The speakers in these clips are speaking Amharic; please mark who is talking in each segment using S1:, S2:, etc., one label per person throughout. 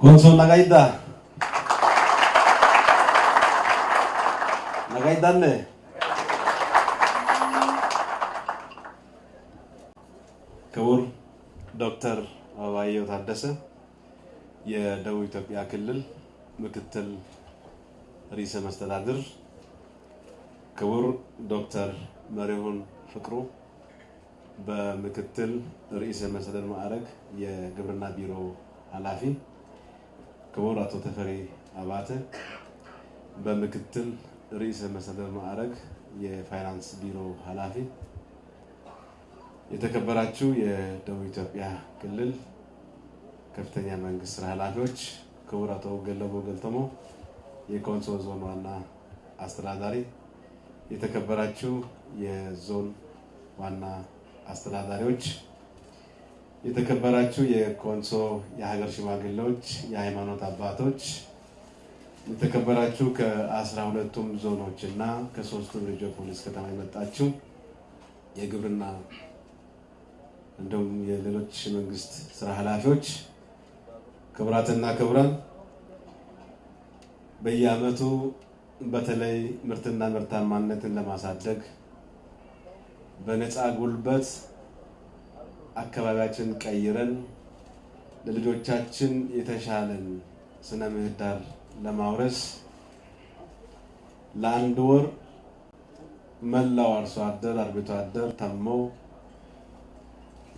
S1: ኮንሶ ነጋይዳነ ክቡር ዶክተር አበባየሁ ታደሰ የደቡብ ኢትዮጵያ ክልል ምክትል ርዕሰ መስተዳድር፣ ክቡር ዶክተር መሪሁን ፍቅሩ በምክትል ርዕሰ መስተዳድር ማዕረግ የግብርና ቢሮ ኃላፊ፣ ክቡር አቶ ተፈሪ አባተ በምክትል ርዕሰ መስተዳድር ማዕረግ የፋይናንስ ቢሮ ኃላፊ፣ የተከበራችሁ የደቡብ ኢትዮጵያ ክልል ከፍተኛ መንግስት ስራ ኃላፊዎች፣ ክቡር አቶ ገለቦ ገልተሞ የኮንሶ ዞን ዋና አስተዳዳሪ፣ የተከበራችሁ የዞን ዋና አስተዳዳሪዎች፣ የተከበራችሁ የኮንሶ የሀገር ሽማግሌዎች፣ የሃይማኖት አባቶች፣ የተከበራችሁ ከ12ቱም ዞኖችና ከ3ቱም ልዩ ፖሊስ ከተማ የመጣችሁ የግብርና እንደውም የሌሎች መንግስት ስራ ኃላፊዎች፣ ክቡራትና ክቡራን፣ በየዓመቱ በተለይ ምርትና ምርታማነትን ለማሳደግ በነፃ ጉልበት አካባቢያችን ቀይረን ለልጆቻችን የተሻለን ስነ ምህዳር ለማውረስ ለአንድ ወር መላው አርሶ አደር አርብቶ አደር ተመው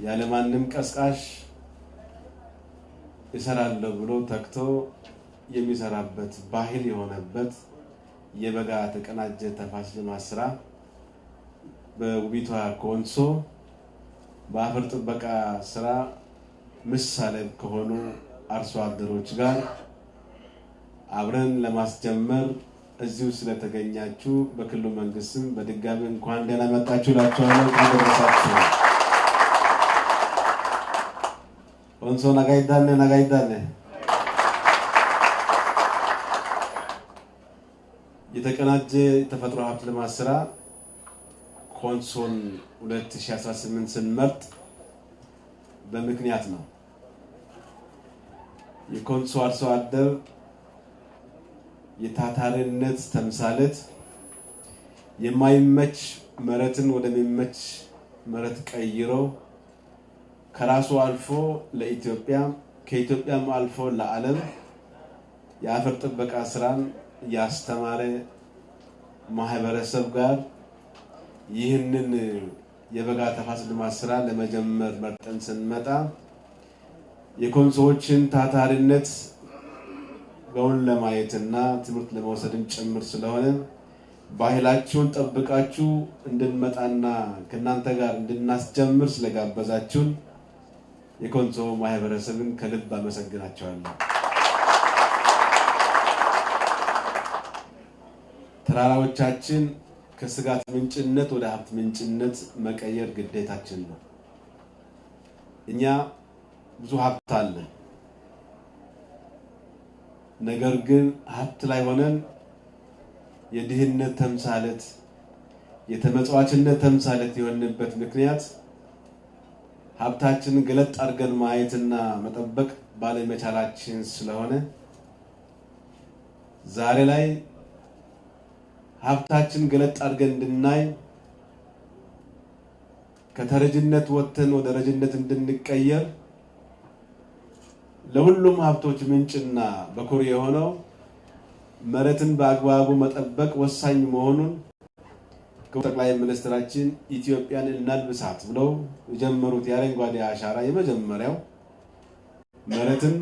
S1: ያለማንም ቀስቃሽ ይሰራል ብሎ ተክቶ የሚሰራበት ባህል የሆነበት የበጋ ተቀናጀ ተፋሰስ ልማት ስራ በውቢቷ ኮንሶ በአፈር ጥበቃ ስራ ምሳሌ ከሆኑ አርሶ አደሮች ጋር አብረን ለማስጀመር እዚሁ ስለተገኛችሁ በክልሉ መንግስትም በድጋሚ እንኳን ደህና መጣችሁ ላችኋለሁ። ተደረሳችሁ። ኮንሶ ነጋይዳነ የተቀናጀ ተፈጥሮ ሀብት ልማት ስራ ኮንሶን 2018 ስንመርጥ በምክንያት ነው። የኮንሶ አርሶ አደር የታታሪነት ተምሳሌት የማይመች መሬትን ወደሚመች መሬት ቀይሮ ከራሱ አልፎ ለኢትዮጵያ ከኢትዮጵያም አልፎ ለዓለም የአፈር ጥበቃ ስራን ያስተማረ ማህበረሰብ ጋር ይህንን የበጋ ተፋሰስ ልማት ስራ ለመጀመር መርጠን ስንመጣ የኮንሶዎችን ታታሪነት በውን ለማየትና ትምህርት ለመውሰድም ጭምር ስለሆነ ባህላችሁን ጠብቃችሁ እንድንመጣና ከናንተ ጋር እንድናስጀምር ስለጋበዛችሁን የኮንሶ ማህበረሰብን ከልብ አመሰግናቸዋለሁ። ተራራዎቻችን ከስጋት ምንጭነት ወደ ሀብት ምንጭነት መቀየር ግዴታችን ነው። እኛ ብዙ ሀብት አለ። ነገር ግን ሀብት ላይ ሆነን የድህነት ተምሳሌት የተመጽዋችነት ተምሳሌት የሆነበት ምክንያት ሀብታችንን ገለጥ አድርገን ማየትና መጠበቅ ባለመቻላችን ስለሆነ ዛሬ ላይ ሀብታችን ገለጥ አድርገን እንድናይ ከተረጅነት ወጥተን ወደ ረጅነት እንድንቀየር ለሁሉም ሀብቶች ምንጭና በኩር የሆነው መሬትን በአግባቡ መጠበቅ ወሳኝ መሆኑን ጠቅላይ ሚኒስትራችን ኢትዮጵያን እናልብሳት ብለው የጀመሩት የአረንጓዴ አሻራ የመጀመሪያው መሬትን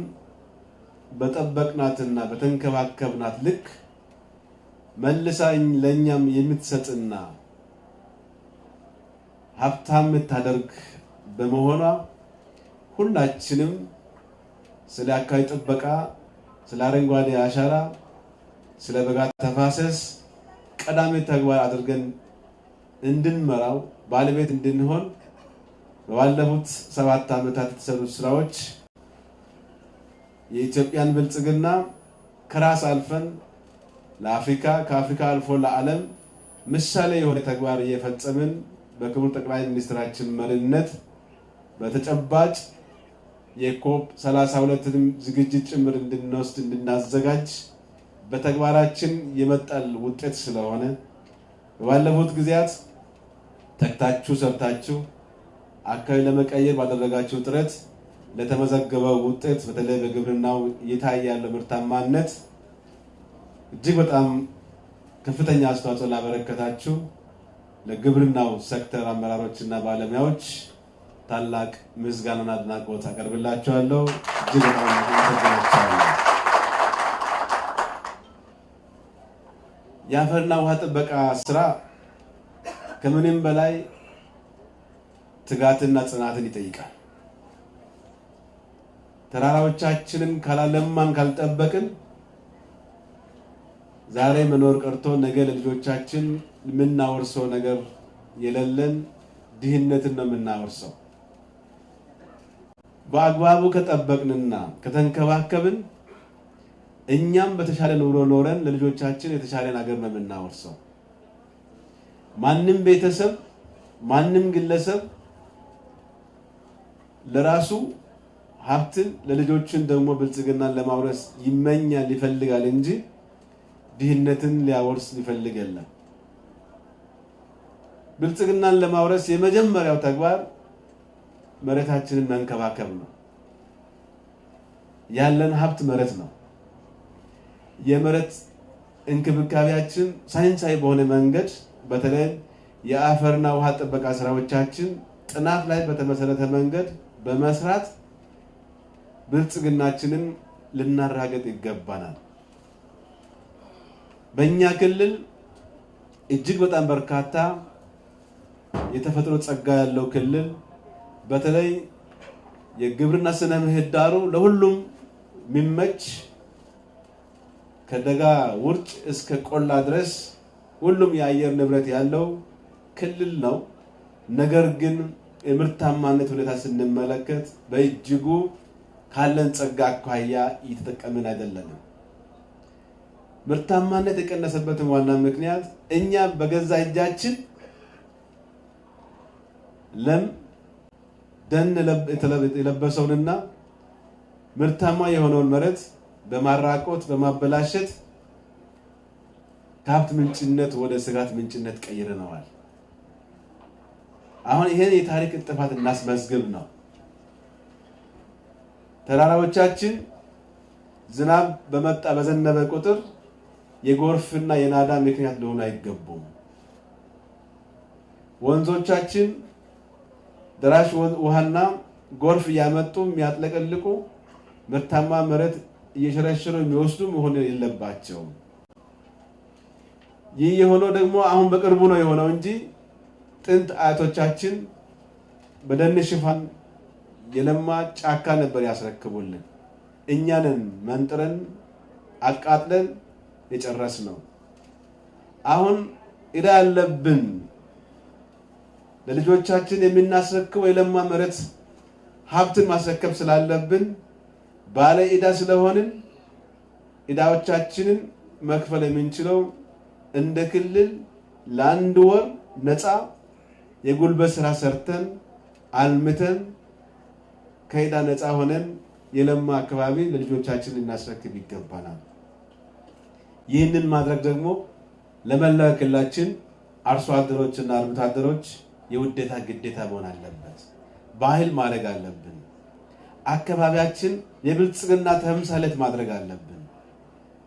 S1: በጠበቅናትና በተንከባከብናት ልክ መልሳኝ ለኛም የምትሰጥና ሀብታም የምታደርግ በመሆኗ ሁላችንም ስለ አካባቢ ጥበቃ፣ ስለ አረንጓዴ አሻራ፣ ስለ በጋ ተፋሰስ ቀዳሚ ተግባር አድርገን እንድንመራው ባለቤት እንድንሆን ባለፉት 7 ዓመታት የተሰሩ ስራዎች የኢትዮጵያን ብልጽግና ከራስ አልፈን ለአፍሪካ ከአፍሪካ አልፎ ለዓለም ምሳሌ የሆነ ተግባር እየፈጸምን በክቡር ጠቅላይ ሚኒስትራችን መሪነት በተጨባጭ የኮፕ 32 ዝግጅት ጭምር እንድንወስድ እንድናዘጋጅ በተግባራችን የመጣል ውጤት ስለሆነ ባለፉት ጊዜያት ተክታችሁ ሰርታችሁ አካባቢ ለመቀየር ባደረጋችሁ ጥረት ለተመዘገበው ውጤት በተለይ በግብርናው እየታየ ያለው ምርታማነት እጅግ በጣም ከፍተኛ አስተዋጽኦ ላበረከታችሁ ለግብርናው ሴክተር አመራሮችና ባለሙያዎች ታላቅ ምስጋናና አድናቆት አቀርብላችኋለሁ። እጅግ በጣም አመሰግናለሁ። የአፈርና ውሃ ጥበቃ ስራ ከምንም በላይ ትጋትና ጽናትን ይጠይቃል። ተራራዎቻችንን ካላለማን ካልጠበቅን ዛሬ መኖር ቀርቶ ነገ ለልጆቻችን የምናወርሰው ነገር የሌለን ድህነትን ነው የምናወርሰው። በአግባቡ ከጠበቅንና ከተንከባከብን እኛም በተሻለ ኑሮ ኖረን ለልጆቻችን የተሻለን ሀገር ነው የምናወርሰው። ማንም ቤተሰብ ማንም ግለሰብ ለራሱ ሀብትን ለልጆችን ደግሞ ብልጽግናን ለማውረስ ይመኛል ይፈልጋል እንጂ ድህነትን ሊያወርስ ሊፈልግ የለም። ብልጽግናን ለማውረስ የመጀመሪያው ተግባር መሬታችንን መንከባከብ ነው። ያለን ሀብት መሬት ነው። የመሬት እንክብካቤያችን ሳይንሳዊ በሆነ መንገድ በተለይ የአፈርና ውሃ ጥበቃ ስራዎቻችን ጥናት ላይ በተመሰረተ መንገድ በመስራት ብልጽግናችንን ልናረጋግጥ ይገባናል። በእኛ ክልል እጅግ በጣም በርካታ የተፈጥሮ ጸጋ ያለው ክልል በተለይ የግብርና ስነ ምህዳሩ ለሁሉም የሚመች ከደጋ ውርጭ እስከ ቆላ ድረስ ሁሉም የአየር ንብረት ያለው ክልል ነው። ነገር ግን የምርታማነት ሁኔታ ስንመለከት በእጅጉ ካለን ጸጋ አኳያ እየተጠቀምን አይደለንም። ምርታማነት የቀነሰበትን ዋና ምክንያት እኛ በገዛ እጃችን ለም ደን የለበሰውንና ምርታማ የሆነውን መሬት በማራቆት በማበላሸት ከሀብት ምንጭነት ወደ ስጋት ምንጭነት ቀይረነዋል። አሁን ይሄን የታሪክ ጥፋት እናስመዝግብ ነው። ተራራዎቻችን ዝናብ በዘነበ ቁጥር የጎርፍና የናዳ ምክንያት ሊሆኑ አይገቡም። ወንዞቻችን ደራሽ ውሃና ጎርፍ እያመጡ የሚያጥለቀልቁ ምርታማ መሬት እየሸረሸሩ የሚወስዱ መሆን የለባቸውም። ይህ የሆነው ደግሞ አሁን በቅርቡ ነው የሆነው እንጂ ጥንት አያቶቻችን በደን ሽፋን የለማ ጫካ ነበር ያስረክቡልን። እኛንን መንጥረን አቃጥለን የጨረስነው። አሁን ዕዳ ያለብን ለልጆቻችን የምናስረክበው የለማ መሬት ሀብትን ማስረከብ ስላለብን ባለ ዕዳ ስለሆንን ዕዳዎቻችንን መክፈል የምንችለው እንደ ክልል ለአንድ ወር ነፃ የጉልበት ስራ ሰርተን አልምተን ከዕዳ ነፃ ሆነን የለማ አካባቢ ለልጆቻችን ልናስረክብ ይገባናል። ይህንን ማድረግ ደግሞ ለመላው ክልላችን አርሶ አደሮችና አርብቶ አደሮች የውዴታ ግዴታ መሆን አለበት። ባህል ማድረግ አለብን። አካባቢያችን የብልጽግና ተምሳሌት ማድረግ አለብን።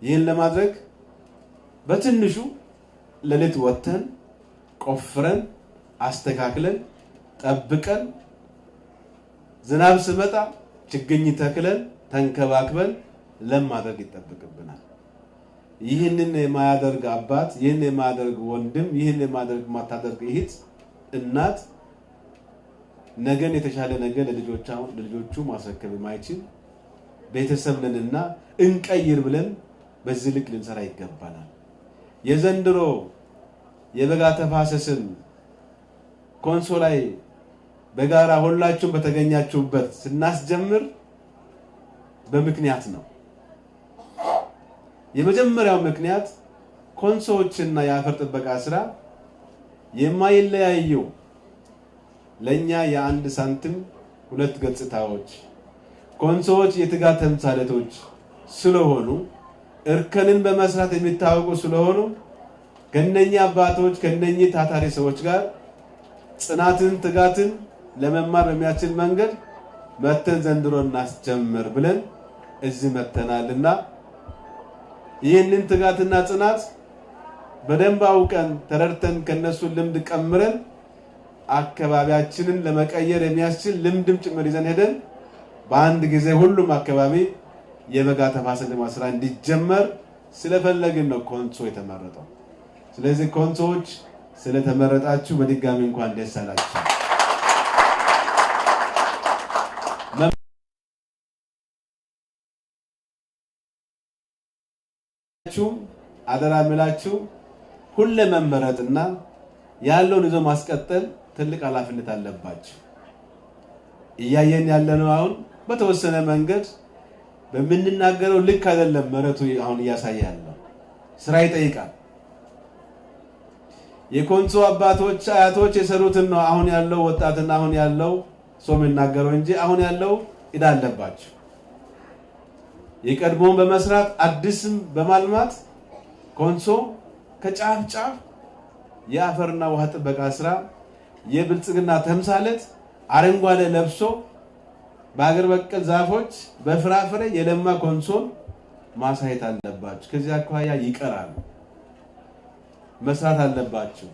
S1: ይህን ለማድረግ በትንሹ ሌሊት ወጥተን ቆፍረን አስተካክለን ጠብቀን ዝናብ ሲመጣ ችግኝ ተክለን ተንከባክበን ለም ማድረግ ይጠበቅብናል። ይህንን የማያደርግ አባት፣ ይህን የማያደርግ ወንድም፣ ይህን የማታደርግ እህት፣ እናት ነገን የተሻለ ነገር ለልጆቹ ማስረከብ የማይችል ቤተሰብ ነንና እንቀይር ብለን በዚህ ልክ ልንሰራ ይገባናል። የዘንድሮ የበጋ ተፋሰስን ኮንሶ ላይ በጋራ ሁላችሁም በተገኛችሁበት ስናስጀምር በምክንያት ነው። የመጀመሪያው ምክንያት ኮንሶዎችና የአፈር ጥበቃ ስራ የማይለያዩ ለኛ የአንድ ሳንቲም ሁለት ገጽታዎች ኮንሶዎች የትጋት ተምሳሌቶች ስለሆኑ እርከንን በመስራት የሚታወቁ ስለሆኑ ከነኛ አባቶች ከነኚህ ታታሪ ሰዎች ጋር ጽናትን ትጋትን ለመማር በሚያስችል መንገድ መተን ዘንድሮ እናስጀምር ብለን እዚህ መተናልና ይህንን ትጋትና ጽናት በደንብ አውቀን ተረድተን ከነሱ ልምድ ቀምረን አካባቢያችንን ለመቀየር የሚያስችል ልምድም ጭምር ይዘን ሄደን በአንድ ጊዜ ሁሉም አካባቢ የበጋ ተፋሰስ ልማት ስራ እንዲጀመር ስለፈለግን ነው ኮንሶ የተመረጠው። ስለዚህ ኮንሶዎች ስለተመረጣችሁ በድጋሚ እንኳን ደስ አላችሁ። አደራ ምላችሁ ሁሌ መመረጥና ያለውን ይዞ ማስቀጠል ትልቅ ኃላፊነት አለባችሁ። እያየን ያለነው አሁን በተወሰነ መንገድ በምንናገረው ልክ አይደለም። መረቱ አሁን እያሳየ ያለው ስራ ይጠይቃል። የኮንሶ አባቶች አያቶች የሰሩትን ነው አሁን ያለው ወጣትና አሁን ያለው ሰው የሚናገረው እንጂ አሁን ያለው ዕዳ አለባችሁ። የቀድሞውን በመስራት አዲስም በማልማት ኮንሶ ከጫፍ ጫፍ የአፈርና ውሃ ጥበቃ ስራ የብልጽግና ተምሳሌት አረንጓዴ ለብሶ በአገር በቀል ዛፎች በፍራፍሬ የለማ ኮንሶን ማሳየት አለባችሁ። ከዚህ አኳያ ይቀራል መስራት አለባችሁ።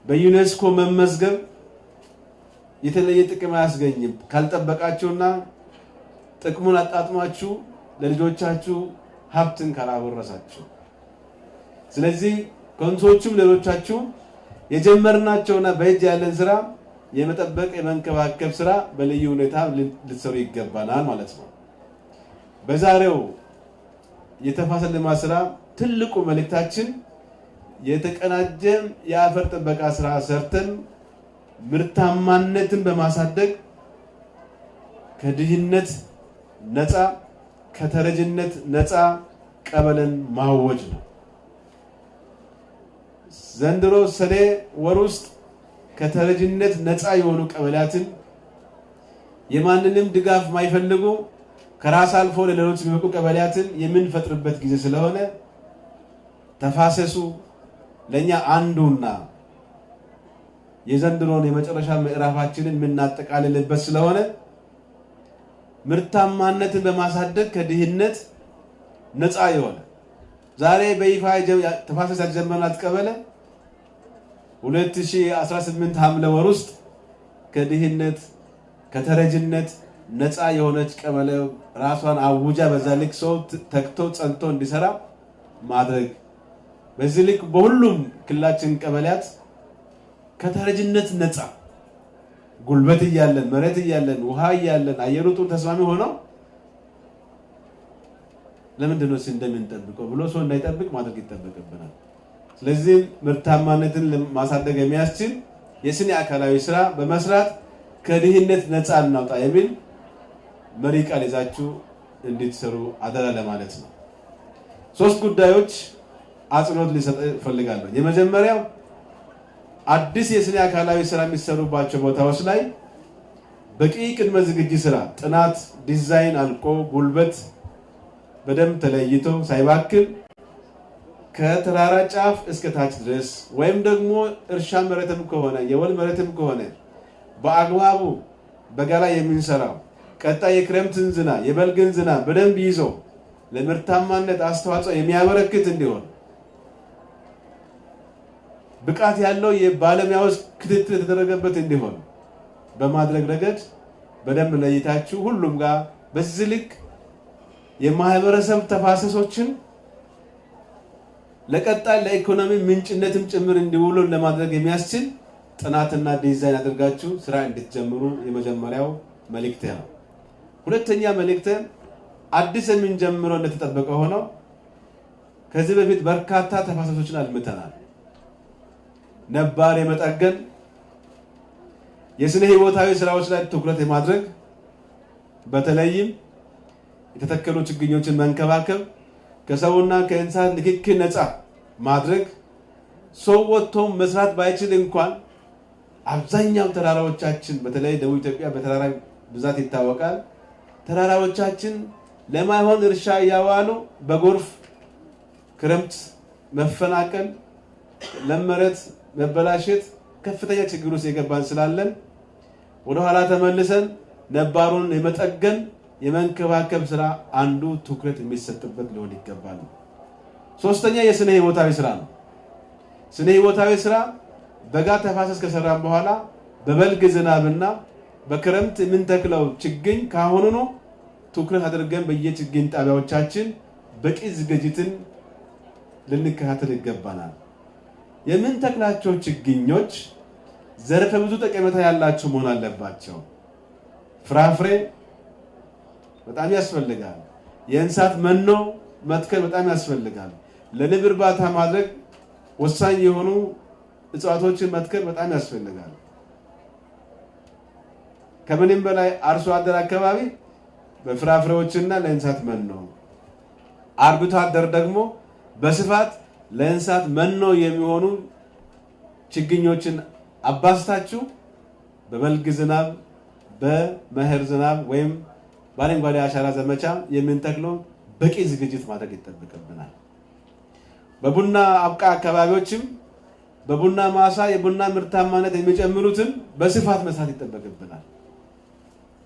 S1: በዩኔስኮ መመዝገብ የተለየ ጥቅም አያስገኝም ካልጠበቃችሁና ጥቅሙን አጣጥማችሁ ለልጆቻችሁ ሀብትን ካላወረሳችሁ። ስለዚህ ኮንሶዎችም ሌሎቻችሁ የጀመርናቸውና በእጅ ያለን ስራ የመጠበቅ የመንከባከብ ስራ በልዩ ሁኔታ ልትሰሩ ይገባናል ማለት ነው። በዛሬው የተፋሰስ ልማት ስራ ትልቁ መልእክታችን የተቀናጀ የአፈር ጥበቃ ስራ ሰርተን ምርታማነትን በማሳደግ ከድህነት ነፃ ከተረጅነት ነፃ ቀበሌን ማወጅ ነው። ዘንድሮ ሰኔ ወር ውስጥ ከተረጅነት ነፃ የሆኑ ቀበሌያትን የማንንም ድጋፍ ማይፈልጉ ከራስ አልፎ ለሌሎች የሚበቁ ቀበሌያትን የምንፈጥርበት ጊዜ ስለሆነ ተፋሰሱ ለኛ አንዱና የዘንድሮን የመጨረሻ ምዕራፋችንን የምናጠቃልልበት ስለሆነ ምርታማነትን በማሳደግ ከድህነት ነፃ የሆነ ዛሬ በይፋ ተፋሰስ ያልጀመርናት ቀበሌ 2018 ሐምሌ ወር ውስጥ ከድህነት ከተረጅነት ነፃ የሆነች ቀበሌ ራሷን አውጃ በዛ ልክ ሰው ተክቶ ጸንቶ እንዲሰራ ማድረግ በዚህ ልክ በሁሉም ክልላችን ቀበሌያት ከተረጅነት ነፃ ጉልበት እያለን መሬት እያለን ውሃ እያለን አየሩ ጥሩ ተስማሚ ሆኖ ለምንድን ነው እንደምንጠብቀው ብሎ ሰው እንዳይጠብቅ ማድረግ ይጠበቅብናል። ስለዚህ ምርታማነትን ማሳደግ የሚያስችል የስነ አካላዊ ስራ በመስራት ከድህነት ነፃ እናውጣ የሚል መሪ ቃል ይዛችሁ እንድትሰሩ አደራ ለማለት ነው። ሶስት ጉዳዮች አጽንኦት ሊሰጥ ፈልጋለሁ። የመጀመሪያው አዲስ የስነ አካላዊ ስራ የሚሰሩባቸው ቦታዎች ላይ በቂ ቅድመ ዝግጅት ስራ ጥናት ዲዛይን አልቆ ጉልበት በደንብ ተለይቶ ሳይባክን ከተራራ ጫፍ እስከ ታች ድረስ ወይም ደግሞ እርሻ መሬትም ከሆነ የወል መሬትም ከሆነ በአግባቡ በጋላ የምንሰራው ቀጣይ የክረምትን ዝናብ የበልግን ዝናብ በደንብ ይዞ ለምርታማነት አስተዋጽኦ የሚያበረክት እንዲሆን ብቃት ያለው የባለሙያዎች ክትትል የተደረገበት እንዲሆን በማድረግ ረገድ በደንብ ለይታችሁ ሁሉም ጋር በዚህ ልክ የማህበረሰብ ተፋሰሶችን ለቀጣይ ለኢኮኖሚ ምንጭነትም ጭምር እንዲውሉ ለማድረግ የሚያስችል ጥናትና ዲዛይን አድርጋችሁ ስራ እንድትጀምሩ የመጀመሪያው መልእክቴ ነው። ሁለተኛ መልእክቴ አዲስ የምንጀምረው እንደተጠበቀ ሆኖ ከዚህ በፊት በርካታ ተፋሰሶችን አልምተናል። ነባር የመጠገን የስነ ህይወታዊ ስራዎች ላይ ትኩረት የማድረግ በተለይም የተተከሉ ችግኞችን መንከባከብ ከሰውና ከእንስሳት ንክኪ ነፃ ማድረግ ሰው ወጥቶ መስራት ባይችል እንኳን አብዛኛው ተራራዎቻችን በተለይ ደቡብ ኢትዮጵያ በተራራ ብዛት ይታወቃል። ተራራዎቻችን ለማይሆን እርሻ ያዋሉ በጎርፍ ክረምት መፈናቀል ለመሬት መበላሸት ከፍተኛ ችግር ውስጥ የገባን ስላለን ወደ ኋላ ተመልሰን ነባሩን የመጠገን የመንከባከብ ስራ አንዱ ትኩረት የሚሰጥበት ሊሆን ይገባል። ሶስተኛ የስነ ህይወታዊ ስራ ነው። ስነ ህይወታዊ ስራ በጋ ተፋሰስ ከሰራን በኋላ በበልግ ዝናብና በክረምት የምንተክለው ችግኝ ካሁኑ ነው ትኩረት አድርገን በየችግኝ ጣቢያዎቻችን በቂ ዝግጅትን ልንከታተል ይገባናል። የምንተክላቸው ችግኞች ዘርፈ ብዙ ጠቀሜታ ያላቸው መሆን አለባቸው። ፍራፍሬ በጣም ያስፈልጋል። የእንስሳት መኖ መትከል በጣም ያስፈልጋል። ለንብ እርባታ ማድረግ ወሳኝ የሆኑ እጽዋቶችን መትከል በጣም ያስፈልጋል። ከምንም በላይ አርሶ አደር አካባቢ በፍራፍሬዎችና ለእንስሳት መኖ፣ አርብቶ አደር ደግሞ በስፋት ለእንስሳት መኖ የሚሆኑ ችግኞችን አባስታችሁ በበልግ ዝናብ በመኸር ዝናብ ወይም በአረንጓዴ አሻራ ዘመቻ የምንተክለው በቂ ዝግጅት ማድረግ ይጠበቅብናል። በቡና አብቃ አካባቢዎችም በቡና ማሳ የቡና ምርታማነት የሚጨምሩትን በስፋት መስራት ይጠበቅብናል።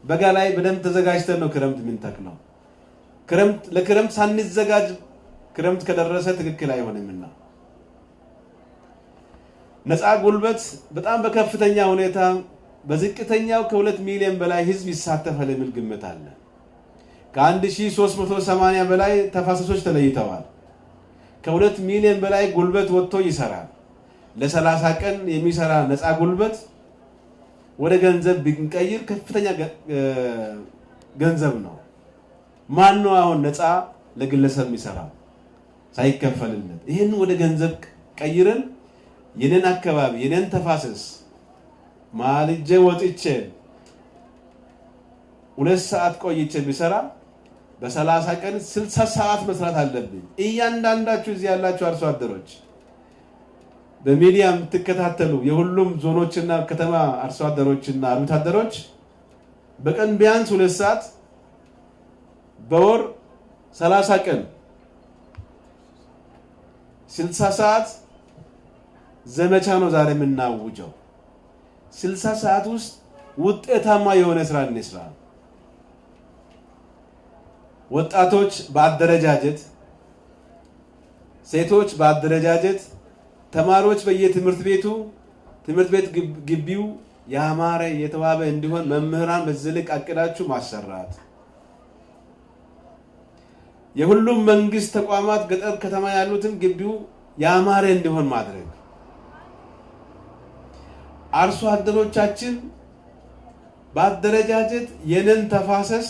S1: በጋ ላይ በደንብ ተዘጋጅተን ነው ክረምት የምንተክለው። ለክረምት ሳንዘጋጅ ክረምት ከደረሰ ትክክል አይሆንምና ነፃ ጉልበት በጣም በከፍተኛ ሁኔታ በዝቅተኛው ከ2 ሚሊዮን በላይ ህዝብ ይሳተፋል የሚል ግምት አለ። ከ1380 በላይ ተፋሰሶች ተለይተዋል። ከ2 ሚሊዮን በላይ ጉልበት ወጥቶ ይሰራል። ለ30 ቀን የሚሰራ ነፃ ጉልበት ወደ ገንዘብ ቢንቀይር ከፍተኛ ገንዘብ ነው። ማን ነው አሁን ነፃ ለግለሰብ የሚሰራው ሳይከፈልለት? ይሄን ወደ ገንዘብ ቀይረን የነን አካባቢ የነን ተፋሰስ ማልጄ ወጥቼ 2 ሰዓት ቆይቼ ቢሰራ በ30 ቀን 60 ሰዓት መስራት አለብኝ። እያንዳንዳችሁ እዚህ ያላችሁ አርሶ አደሮች በሚዲያ የምትከታተሉ የሁሉም ዞኖችና ከተማ አርሶ አደሮችና አርብቶ አደሮች በቀን ቢያንስ 2 ሰዓት በወር 30 ቀን 60 ሰዓት ዘመቻ ነው ዛሬ የምናውጀው። 60 ሰዓት ውስጥ ውጤታማ የሆነ ስራ እንስራ። ወጣቶች በአደረጃጀት፣ ሴቶች በአደረጃጀት፣ ተማሪዎች በየትምህርት ቤቱ ትምህርት ቤት ግቢው ያማረ የተዋበ እንዲሆን መምህራን በዝልቅ አቅዳችሁ ማሰራት፣ የሁሉም መንግስት ተቋማት ገጠር ከተማ ያሉትን ግቢው ያማረ እንዲሆን ማድረግ፣ አርሶ አደሮቻችን በአደረጃጀት የነን ተፋሰስ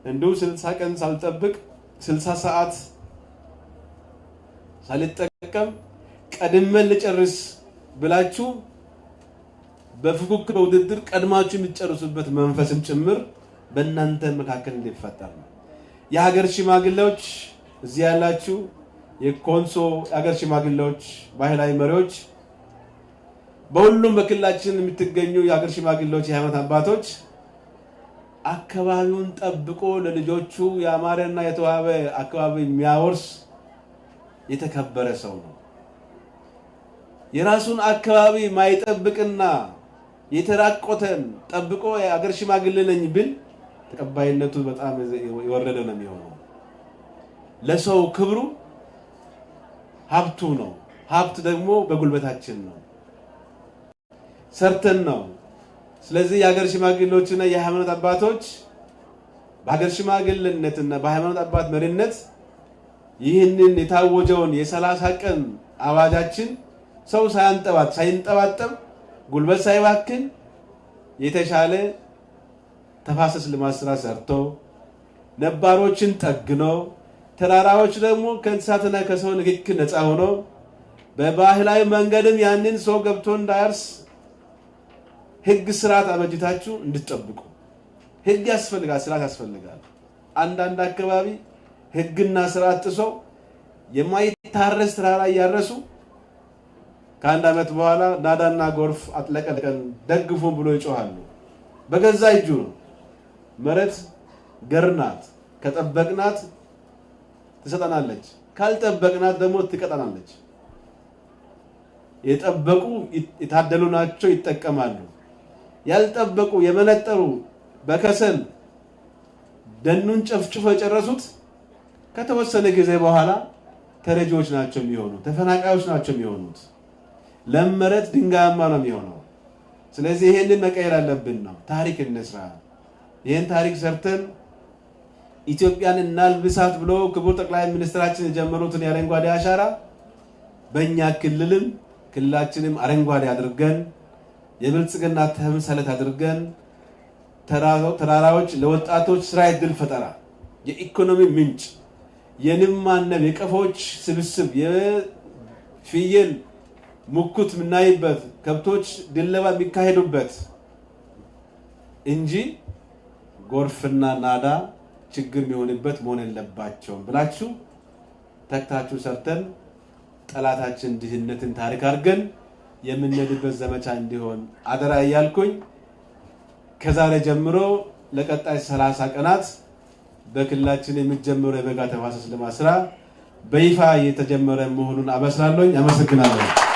S1: እንዲሁ 60 ቀን ሳልጠብቅ 60 ሰዓት ሳልጠቀም ቀድመን ልጨርስ ብላችሁ በፉክክር በውድድር ቀድማችሁ የምትጨርሱበት መንፈስም ጭምር በእናንተ መካከል እንዲፈጠር ነው። የሀገር ሽማግሌዎች እዚህ ያላችሁ የኮንሶ የሀገር ሽማግሌዎች፣ ባህላዊ መሪዎች፣ በሁሉም በክልላችን የምትገኙ የሀገር ሽማግሌዎች፣ የሃይማኖት አባቶች አካባቢውን ጠብቆ ለልጆቹ ያማረና የተዋበ አካባቢ የሚያወርስ የተከበረ ሰው ነው። የራሱን አካባቢ ማይጠብቅና የተራቆተን ጠብቆ የሀገር ሽማግሌ ነኝ ብል ተቀባይነቱ በጣም የወረደ ነው የሚሆነው። ለሰው ክብሩ ሀብቱ ነው። ሀብት ደግሞ በጉልበታችን ነው፣ ሰርተን ነው። ስለዚህ የሀገር ሽማግሌዎችና የሃይማኖት አባቶች በሀገር ሽማግሌነትና በሃይማኖት አባት መሪነት ይህንን የታወጀውን የ30 ቀን አዋጃችን ሰው ሳይንጠባጠብ ጉልበት ሳይባክን የተሻለ ተፋሰስ ልማት ስራ ሰርቶ ነባሮችን ጠግኖ ተራራዎች ደግሞ ከእንስሳትና ከሰው ንክኪ ነፃ ሆኖ በባህላዊ መንገድም ያንን ሰው ገብቶ እንዳያርስ ህግ ስርዓት አበጅታችሁ እንድትጠብቁ። ህግ ያስፈልጋል፣ ስርዓት ያስፈልጋል። አንዳንድ አካባቢ ህግና ስርዓት ጥሶ የማይታረስ ተራራ ያረሱ ከአንድ ዓመት በኋላ ናዳና ጎርፍ አጥለቀለቀን ደግፉን ብሎ ይጮሃሉ። በገዛ እጁ ነው። መሬት ገርናት ከጠበቅናት ትሰጠናለች፣ ካልጠበቅናት ደግሞ ትቀጠናለች። የጠበቁ የታደሉ ናቸው ይጠቀማሉ። ያልጠበቁ የመነጠሩ በከሰል ደኑን ጨፍጭፎ የጨረሱት ከተወሰነ ጊዜ በኋላ ተረጂዎች ናቸው የሚሆኑት፣ ተፈናቃዮች ናቸው የሚሆኑት። ለመሬት ድንጋያማ ነው የሚሆነው። ስለዚህ ይሄንን መቀየር አለብን ነው። ታሪክ እንስራ። ይሄን ታሪክ ሰርተን ኢትዮጵያን እናልብሳት ብሎ ክቡር ጠቅላይ ሚኒስትራችን የጀመሩትን የአረንጓዴ አሻራ በእኛ ክልላችንም አረንጓዴ አድርገን የብልጽግና ተምሳሌት አድርገን ተራራዎች ለወጣቶች ስራ ዕድል ፈጠራ፣ የኢኮኖሚ ምንጭ፣ የንብ ማነብ፣ የቀፎች ስብስብ፣ የፍየል ሙኩት የምናይበት፣ ከብቶች ድለባ የሚካሄዱበት እንጂ ጎርፍና ናዳ ችግር የሚሆንበት መሆን የለባቸውም ብላችሁ ተክታችሁ ሰርተን ጠላታችን ድህነትን ታሪክ አድርገን የምንሄድበት ዘመቻ እንዲሆን አደራ እያልኩኝ ከዛሬ ጀምሮ ለቀጣይ 30 ቀናት በክልላችን የሚጀምረው የበጋ ተፋሰስ ልማት ስራ በይፋ የተጀመረ መሆኑን አበስራለሁ። አመሰግናለሁ።